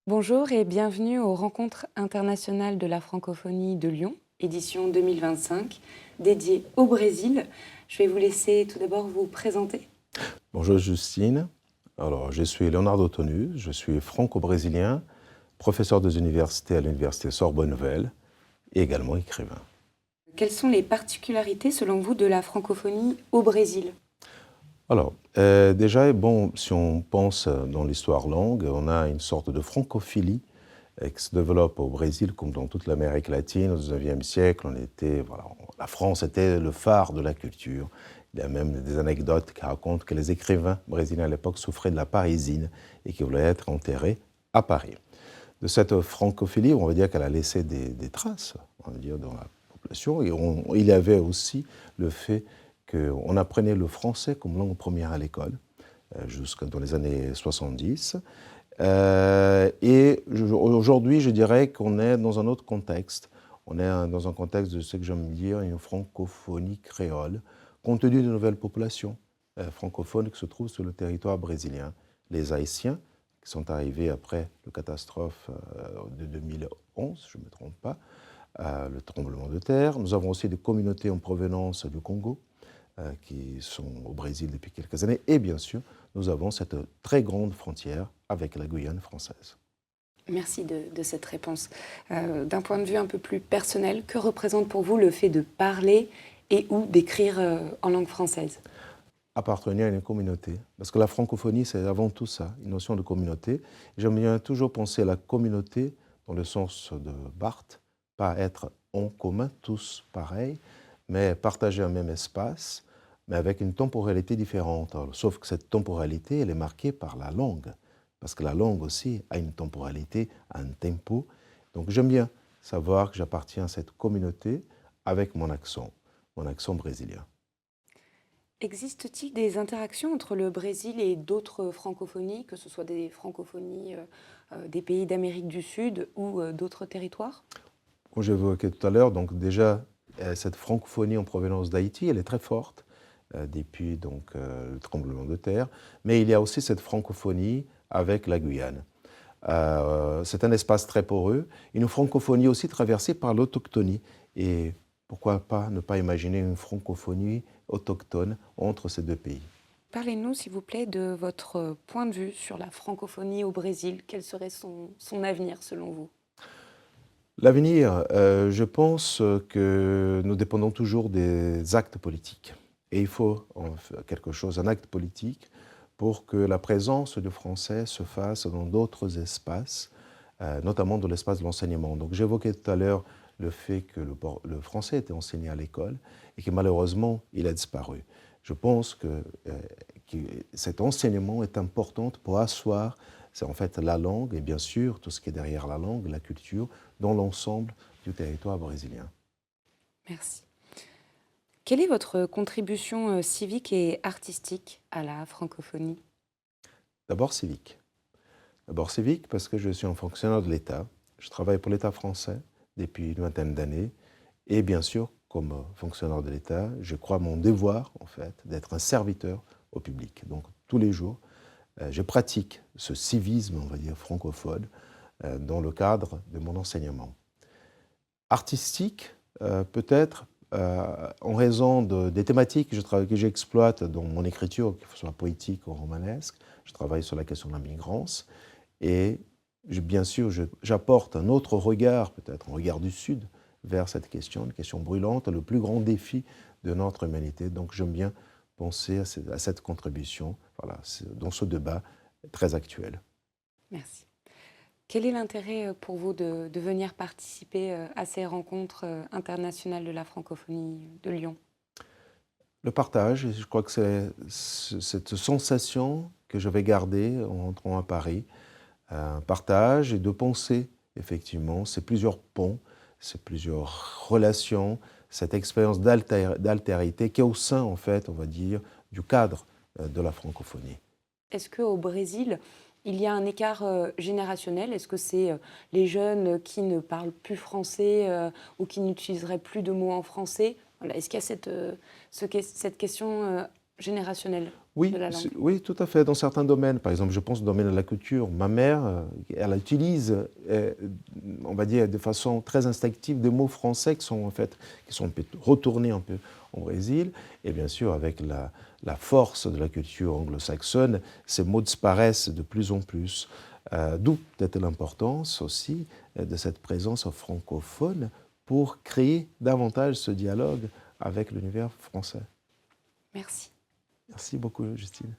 Bonjour et bienvenue aux Rencontres internationales de la francophonie de Lyon, édition 2025, dédiée au Brésil. Je vais vous laisser tout d'abord vous présenter. Bonjour Justine, alors je suis Leonardo Tonu, je suis franco-brésilien, professeur des universités à l'université Sorbonne Nouvelle et également écrivain. Quelles sont les particularités selon vous de la francophonie au Brésil? Alors, déjà, bon, si on pense dans l'histoire longue, on a une sorte de francophilie qui se développe au Brésil comme dans toute l'Amérique latine au XIXe siècle. La France était le phare de la culture. Il y a même des anecdotes qui racontent que les écrivains brésiliens à l'époque souffraient de la parisine et qui voulaient être enterrés à Paris. De cette francophilie, on va dire qu'elle a laissé des traces, on va dire, dans la population. Et il y avait aussi le fait qu'on apprenait le français comme langue première à l'école, jusque dans les années 70. Aujourd'hui, je dirais qu'on est dans un autre contexte. On est dans un contexte de ce que j'aime dire une francophonie créole, compte tenu de nouvelles populations francophones qui se trouvent sur le territoire brésilien. Les Haïtiens, qui sont arrivés après la catastrophe de 2011, je ne me trompe pas, le tremblement de terre. Nous avons aussi des communautés en provenance du Congo, qui sont au Brésil depuis quelques années. Et bien sûr, nous avons cette très grande frontière avec la Guyane française. Merci de cette réponse. D'un point de vue un peu plus personnel, que représente pour vous le fait de parler et ou d'écrire en langue française? Appartenir à une communauté. Parce que la francophonie, c'est avant tout ça, une notion de communauté. J'aime bien toujours penser à la communauté dans le sens de Barthes, pas être en commun, tous pareils, mais partager un même espace, mais avec une temporalité différente. Alors, sauf que cette temporalité, elle est marquée par la langue, parce que la langue aussi a une temporalité, un tempo. Donc j'aime bien savoir que j'appartiens à cette communauté avec mon accent brésilien. Existe-t-il des interactions entre le Brésil et d'autres francophonies, que ce soit des francophonies des pays d'Amérique du Sud ou d'autres territoires? Comme j'évoquais tout à l'heure, donc déjà, cette francophonie en provenance d'Haïti, elle est très forte depuis le tremblement de terre, mais il y a aussi cette francophonie avec la Guyane. C'est un espace très poreux, une francophonie aussi traversée par l'autochtonie. Et pourquoi pas ne pas imaginer une francophonie autochtone entre ces deux pays? Parlez-nous, s'il vous plaît, de votre point de vue sur la francophonie au Brésil. Quel serait son avenir, selon vous? L'avenir, je pense que nous dépendons toujours des actes politiques. Et il faut en faire quelque chose, un acte politique, pour que la présence du français se fasse dans d'autres espaces, notamment dans l'espace de l'enseignement. Donc j'évoquais tout à l'heure le fait que le français était enseigné à l'école et que malheureusement, il a disparu. Je pense que cet enseignement est important pour asseoir, c'est en fait la langue et bien sûr tout ce qui est derrière la langue, la culture, dans l'ensemble du territoire brésilien. Merci. Quelle est votre contribution civique et artistique à la francophonie? D'abord civique. D'abord civique parce que je suis un fonctionnaire de l'État. Je travaille pour l'État français depuis une vingtaine d'années. Et bien sûr, comme fonctionnaire de l'État, je crois mon devoir, en fait, d'être un serviteur au public. Donc tous les jours, je pratique ce civisme, on va dire, francophone, dans le cadre de mon enseignement. Artistique, peut-être en raison des thématiques que j'exploite dans mon écriture, que ce soit poétique ou romanesque. Je travaille sur la question de la migrance et bien sûr j'apporte un autre regard, peut-être un regard du Sud, vers cette question, une question brûlante, le plus grand défi de notre humanité. Donc j'aime bien penser à cette contribution voilà, dans ce débat très actuel. Merci. Quel est l'intérêt pour vous de venir participer à ces rencontres internationales de la francophonie de Lyon? Le partage, et je crois que c'est cette sensation que je vais garder en rentrant à Paris, un partage et de penser, effectivement, c'est plusieurs ponts, c'est plusieurs relations, cette expérience d'altérité qui est au sein, en fait, on va dire, du cadre de la francophonie. Est-ce qu'au Brésil, il y a un écart générationnel? Est-ce que c'est les jeunes qui ne parlent plus français ou qui n'utiliseraient plus de mots en français? Voilà. Est-ce qu'il y a cette question générationnel Oui, de la langue. oui, tout à fait. Dans certains domaines, par exemple, je pense au domaine de la culture. Ma mère, elle utilise, on va dire, de façon très instinctive des mots français qui sont un peu retournés un peu au Brésil. Et bien sûr, avec la force de la culture anglo-saxonne, ces mots disparaissent de plus en plus. D'où peut-être l'importance aussi de cette présence francophone pour créer davantage ce dialogue avec l'univers français. Merci. Merci beaucoup, Justine.